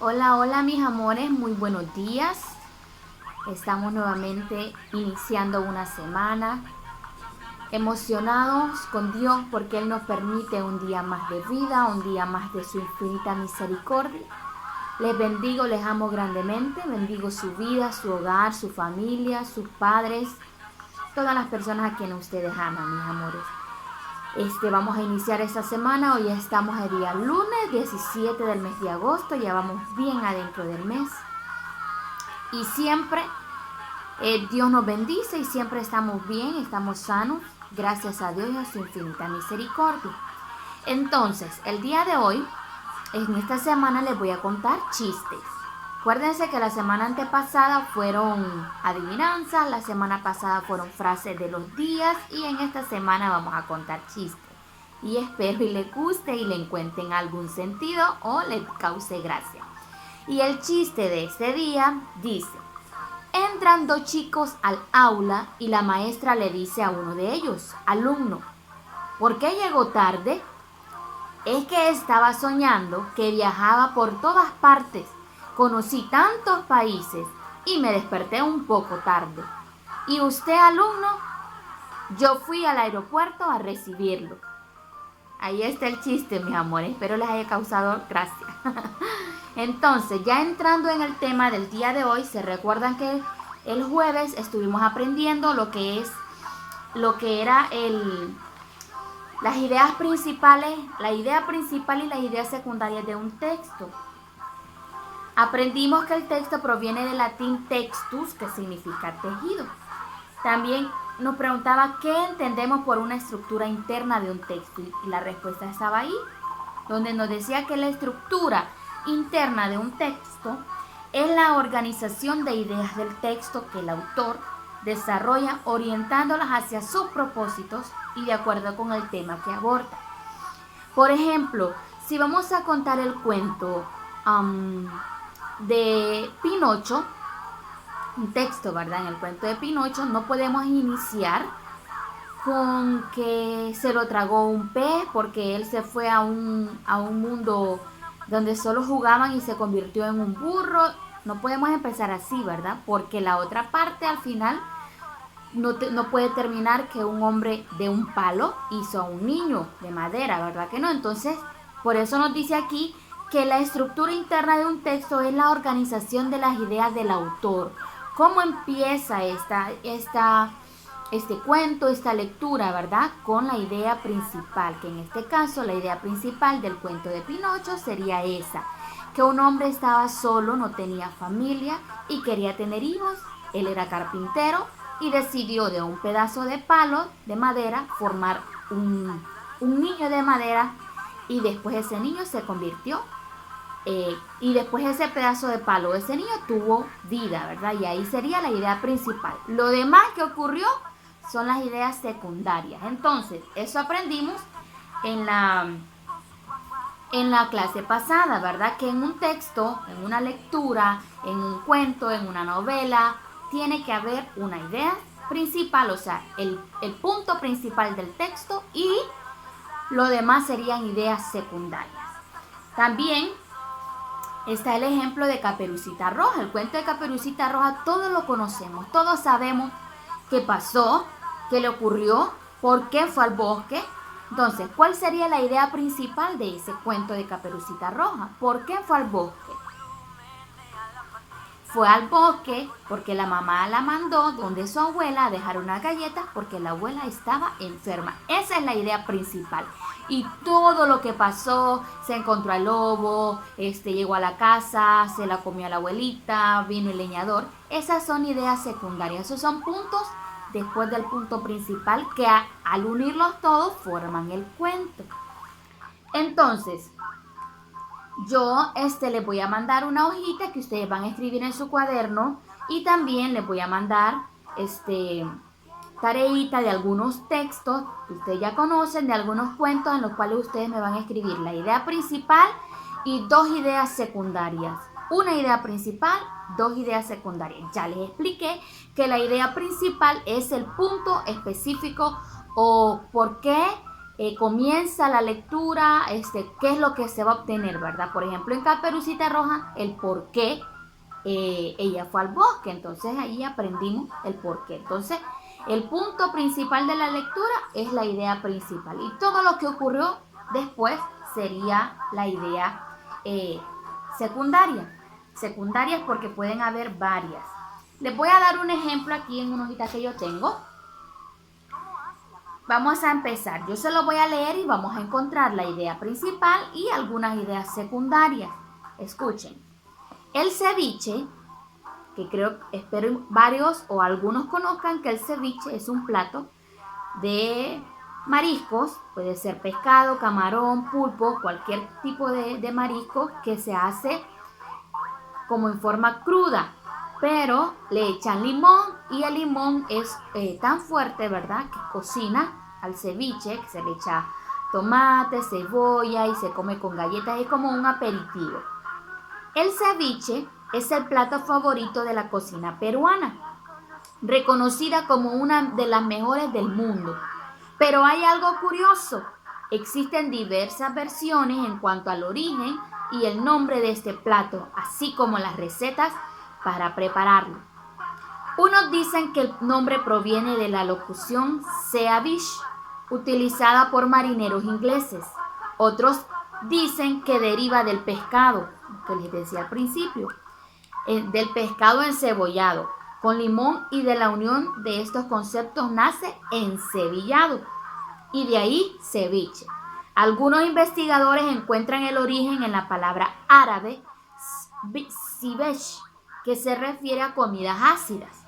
Hola, hola mis amores, muy buenos días. Estamos nuevamente iniciando una semana, emocionados con Dios porque Él nos permite un día más de vida, un día más de su infinita misericordia. Les bendigo, les amo grandemente, bendigo su vida, su hogar, su familia, sus padres, todas las personas a quienes ustedes aman, mis amores. Vamos a iniciar esta semana, hoy estamos el día lunes 17 del mes de agosto, ya vamos bien adentro del mes. Y siempre Dios nos bendice y siempre estamos bien, estamos sanos, gracias a Dios y a su infinita misericordia. Entonces, el día de hoy, en esta semana les voy a contar chistes. Acuérdense que la semana antepasada fueron adivinanzas, la semana pasada fueron frases de los días y en esta semana vamos a contar chistes. Y espero y les guste y le encuentren algún sentido o les cause gracia. Y el chiste de este día dice: entran dos chicos al aula y la maestra le dice a uno de ellos: alumno, ¿por qué llegó tarde? Es que estaba soñando que viajaba por todas partes, conocí tantos países y me desperté un poco tarde. ¿Y usted, alumno? Yo fui al aeropuerto a recibirlo. Ahí está el chiste, mis amores, espero les haya causado gracia. Entonces, ya entrando en el tema del día de hoy, se recuerdan que el jueves estuvimos aprendiendo lo que era las ideas principales, la idea principal y las ideas secundarias de un texto. Aprendimos que el texto proviene del latín textus, que significa tejido. También nos preguntaba qué entendemos por una estructura interna de un texto y la respuesta estaba ahí, donde nos decía que la estructura interna de un texto es la organización de ideas del texto que el autor desarrolla orientándolas hacia sus propósitos y de acuerdo con el tema que aborda. Por ejemplo, si vamos a contar el cuento de Pinocho, un texto, ¿verdad? En el cuento de Pinocho no podemos iniciar con que se lo tragó un pez porque él se fue a un mundo donde solo jugaban y se convirtió en un burro. No podemos empezar así, ¿verdad? Porque la otra parte al final no puede terminar que un hombre de un palo hizo a un niño de madera, ¿verdad que no? Entonces, por eso nos dice aquí que la estructura interna de un texto es la organización de las ideas del autor. ¿Cómo empieza este cuento, esta lectura, ¿verdad? Con la idea principal, que en este caso la idea principal del cuento de Pinocho sería esa, que un hombre estaba solo, no tenía familia y quería tener hijos. Él era carpintero y decidió de un pedazo de palo de madera formar un niño de madera y después ese niño se convirtió y después ese pedazo de palo, ese niño tuvo vida, ¿verdad? Y ahí sería la idea principal. Lo demás que ocurrió son las ideas secundarias. Entonces, eso aprendimos en la clase pasada, ¿verdad? Que en un texto, en una lectura, en un cuento, en una novela, tiene que haber una idea principal, o sea, el punto principal del texto y lo demás serían ideas secundarias. También está el ejemplo de Caperucita Roja. El cuento de Caperucita Roja todos lo conocemos, todos sabemos qué pasó, qué le ocurrió, por qué fue al bosque. Entonces, ¿cuál sería la idea principal de ese cuento de Caperucita Roja? ¿Por qué fue al bosque? Fue al bosque porque la mamá la mandó donde su abuela a dejar unas galletas porque la abuela estaba enferma. Esa es la idea principal. Y todo lo que pasó, se encontró al lobo, llegó a la casa, se la comió a la abuelita, vino el leñador. Esas son ideas secundarias. Esos son puntos después del punto principal que al unirlos todos forman el cuento. Entonces, yo les voy a mandar una hojita que ustedes van a escribir en su cuaderno y también les voy a mandar tareita de algunos textos que ustedes ya conocen, de algunos cuentos en los cuales ustedes me van a escribir la idea principal y dos ideas secundarias. Una idea principal, dos ideas secundarias. Ya les expliqué que la idea principal es el punto específico o por qué comienza la lectura, qué es lo que se va a obtener, ¿verdad? Por ejemplo, en Caperucita Roja, el por qué ella fue al bosque, entonces ahí aprendimos el por qué. Entonces, el punto principal de la lectura es la idea principal y todo lo que ocurrió después sería la idea secundaria. Secundarias porque pueden haber varias. Les voy a dar un ejemplo aquí en una hojita que yo tengo. Vamos a empezar. Yo se lo voy a leer y vamos a encontrar la idea principal y algunas ideas secundarias. Escuchen. El ceviche, que espero varios o algunos conozcan que el ceviche es un plato de mariscos, puede ser pescado, camarón, pulpo, cualquier tipo de marisco que se hace como en forma cruda, pero le echan limón y el limón es tan fuerte, ¿verdad?, que cocina al ceviche, que se le echa tomate, cebolla y se come con galletas, es como un aperitivo. El ceviche es el plato favorito de la cocina peruana, reconocida como una de las mejores del mundo. Pero hay algo curioso, existen diversas versiones en cuanto al origen y el nombre de este plato, así como las recetas para prepararlo. Unos dicen que el nombre proviene de la locución ceviche, utilizada por marineros ingleses. Otros dicen que deriva del pescado, que les decía al principio, del pescado encebollado con limón, y de la unión de estos conceptos nace encebollado y de ahí ceviche. Algunos investigadores encuentran el origen en la palabra árabe sibesh, que se refiere a comidas ácidas.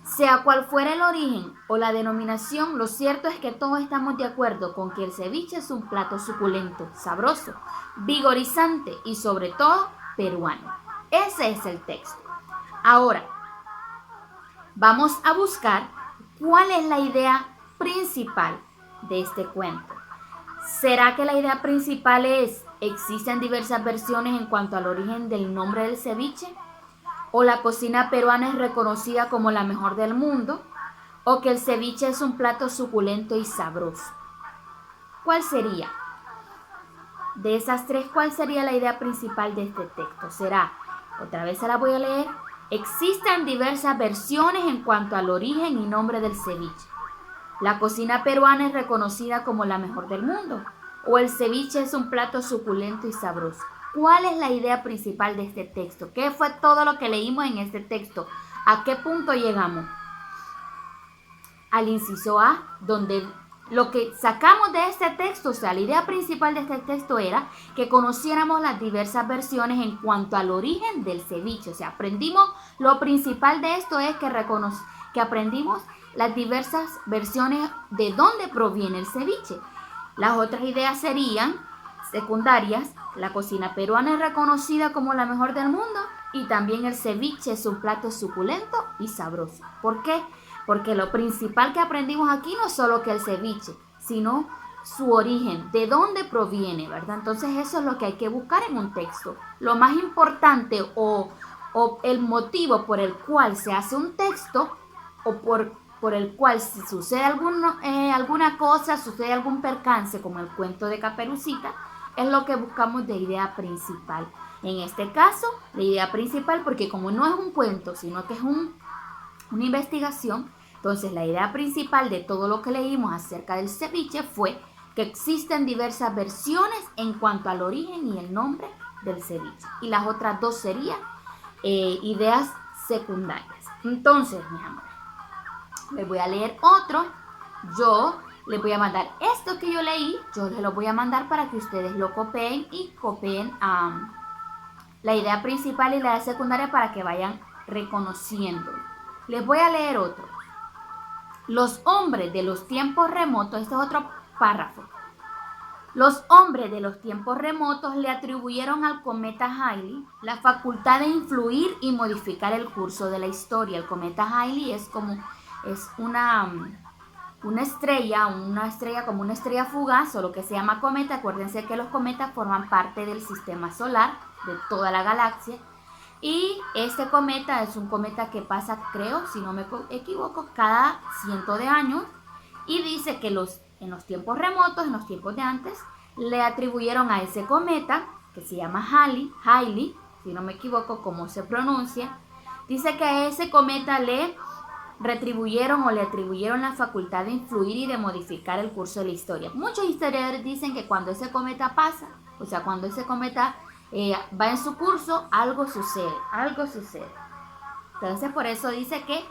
Sea cual fuera el origen o la denominación, lo cierto es que todos estamos de acuerdo con que el ceviche es un plato suculento, sabroso, vigorizante y sobre todo peruano. Ese es el texto. Ahora, vamos a buscar cuál es la idea principal de este cuento. ¿Será que la idea principal es, existen diversas versiones en cuanto al origen del nombre del ceviche? ¿O la cocina peruana es reconocida como la mejor del mundo? ¿O que el ceviche es un plato suculento y sabroso? ¿Cuál sería? De esas tres, ¿cuál sería la idea principal de este texto? ¿Será, otra vez se la voy a leer, existen diversas versiones en cuanto al origen y nombre del ceviche? ¿La cocina peruana es reconocida como la mejor del mundo? ¿O el ceviche es un plato suculento y sabroso? ¿Cuál es la idea principal de este texto? ¿Qué fue todo lo que leímos en este texto? ¿A qué punto llegamos? Al inciso A, donde lo que sacamos de este texto, o sea, la idea principal de este texto era que conociéramos las diversas versiones en cuanto al origen del ceviche. O sea, aprendimos, lo principal de esto es que aprendimos las diversas versiones de dónde proviene el ceviche. Las otras ideas serían secundarias, la cocina peruana es reconocida como la mejor del mundo y también el ceviche es un plato suculento y sabroso. ¿Por qué? Porque lo principal que aprendimos aquí no es solo que el ceviche, sino su origen, de dónde proviene, ¿verdad? Entonces eso es lo que hay que buscar en un texto. Lo más importante o el motivo por el cual se hace un texto o por el cual si sucede alguna cosa, sucede algún percance como el cuento de Caperucita, es lo que buscamos de idea principal. En este caso, la idea principal, porque como no es un cuento, sino que es una investigación, entonces la idea principal de todo lo que leímos acerca del ceviche fue que existen diversas versiones en cuanto al origen y el nombre del ceviche. Y las otras dos serían ideas secundarias. Entonces, mis amores, les voy a leer otro. Yo les voy a mandar esto que yo leí, yo les lo voy a mandar para que ustedes lo copien y copien la idea principal y la idea secundaria para que vayan reconociéndolo. Les voy a leer otro. Los hombres de los tiempos remotos, este es otro párrafo. Los hombres de los tiempos remotos le atribuyeron al cometa Halley la facultad de influir y modificar el curso de la historia. El cometa Halley es una estrella como una estrella fugaz, solo que se llama cometa. Acuérdense que los cometas forman parte del sistema solar, de toda la galaxia. Y este cometa es un cometa que pasa, creo, si no me equivoco, cada 100 de años. Y dice que en los tiempos remotos, en los tiempos de antes, le atribuyeron a ese cometa, que se llama Halley, si no me equivoco cómo se pronuncia, dice que a ese cometa le retribuyeron o le atribuyeron la facultad de influir y de modificar el curso de la historia. Muchos historiadores dicen que cuando ese cometa pasa, o sea, cuando ese cometa va en su curso, algo sucede. Entonces, por eso dice que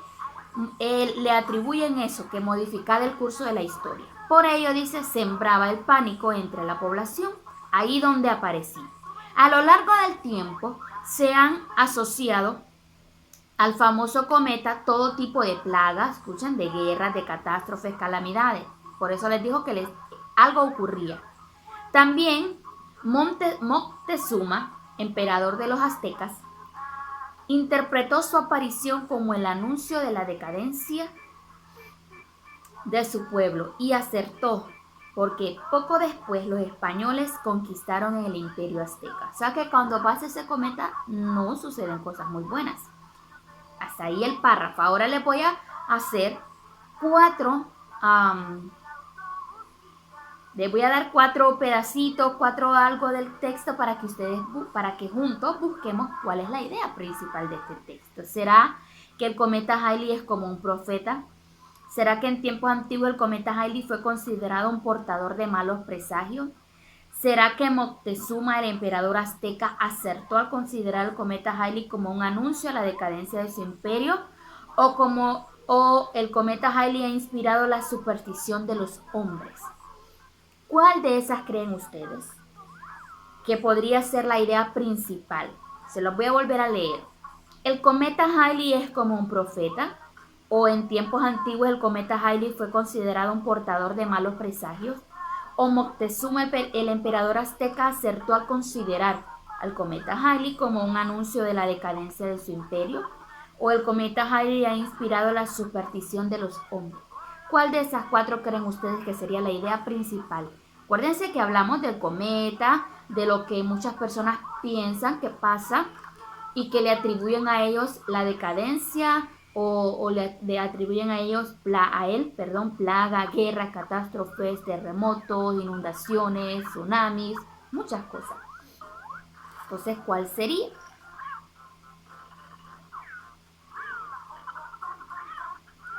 le atribuyen eso, que modificar el curso de la historia. Por ello, dice, sembraba el pánico entre la población, ahí donde aparecía. A lo largo del tiempo, se han asociado al famoso cometa todo tipo de plagas, escuchan, de guerras, de catástrofes, calamidades. Por eso les digo que algo ocurría. También Moctezuma, emperador de los aztecas, interpretó su aparición como el anuncio de la decadencia de su pueblo y acertó, porque poco después los españoles conquistaron el imperio azteca. O sea que cuando pasa ese cometa no suceden cosas muy buenas. Hasta ahí el párrafo. Ahora les voy a hacer les voy a dar 4 pedacitos, 4 algo del texto para que juntos busquemos cuál es la idea principal de este texto. ¿Será que el cometa Halley es como un profeta? ¿Será que en tiempos antiguos el cometa Halley fue considerado un portador de malos presagios? ¿Será que Moctezuma, el emperador azteca, acertó al considerar el cometa Halley como un anuncio a la decadencia de su imperio? ¿O el cometa Halley ha inspirado la superstición de los hombres? ¿Cuál de esas creen ustedes que podría ser la idea principal? Se los voy a volver a leer. ¿El cometa Halley es como un profeta? ¿O en tiempos antiguos el cometa Halley fue considerado un portador de malos presagios? ¿O Moctezuma, el emperador azteca, acertó al considerar al cometa Halley como un anuncio de la decadencia de su imperio? ¿O el cometa Halley ha inspirado la superstición de los hombres? ¿Cuál de esas 4 creen ustedes que sería la idea principal? Acuérdense que hablamos del cometa, de lo que muchas personas piensan que pasa y que le atribuyen a ellos la decadencia o le atribuyen a ellos, plaga, guerra, catástrofes, terremotos, inundaciones, tsunamis, muchas cosas. Entonces, ¿cuál sería?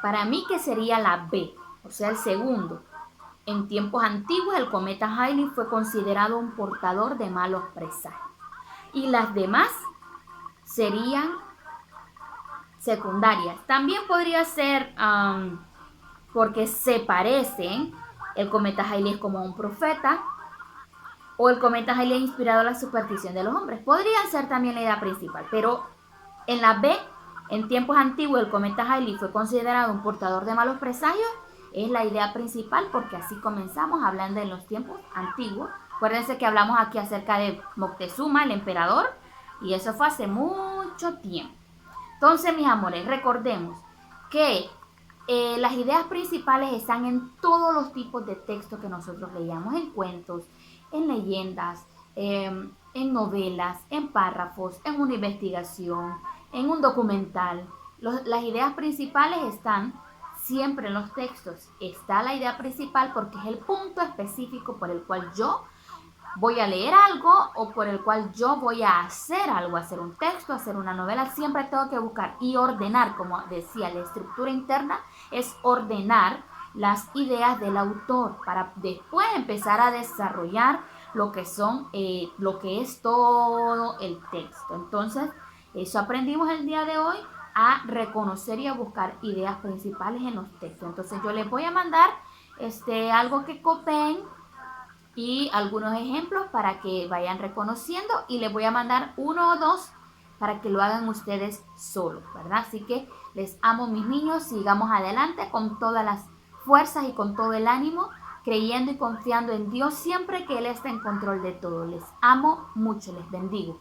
Para mí que sería la B, o sea, el segundo. En tiempos antiguos el cometa Halley fue considerado un portador de malos presagios. Y las demás serían secundarias. También podría ser porque se parecen. El cometa Halley es como un profeta. O el cometa Halley ha inspirado la superstición de los hombres. Podría ser también la idea principal. Pero en la B, en tiempos antiguos el cometa Halley fue considerado un portador de malos presagios. Es la idea principal porque así comenzamos hablando en los tiempos antiguos. Acuérdense que hablamos aquí acerca de Moctezuma, el emperador. Y eso fue hace mucho tiempo. Entonces, mis amores, recordemos que las ideas principales están en todos los tipos de textos que nosotros leíamos, en cuentos, en leyendas, en novelas, en párrafos, en una investigación, en un documental. Las ideas principales están siempre en los textos. Está la idea principal porque es el punto específico por el cual yo voy a leer algo o por el cual yo voy a hacer algo, hacer un texto, hacer una novela. Siempre tengo que buscar y ordenar, como decía, la estructura interna es ordenar las ideas del autor para después empezar a desarrollar lo que es todo el texto. Entonces, eso aprendimos el día de hoy, a reconocer y a buscar ideas principales en los textos. Entonces, yo les voy a mandar algo que copien y algunos ejemplos para que vayan reconociendo, y les voy a mandar 1 o 2 para que lo hagan ustedes solos, ¿verdad? Así que les amo, mis niños, sigamos adelante con todas las fuerzas y con todo el ánimo, creyendo y confiando en Dios siempre, que Él está en control de todo. Les amo mucho, les bendigo.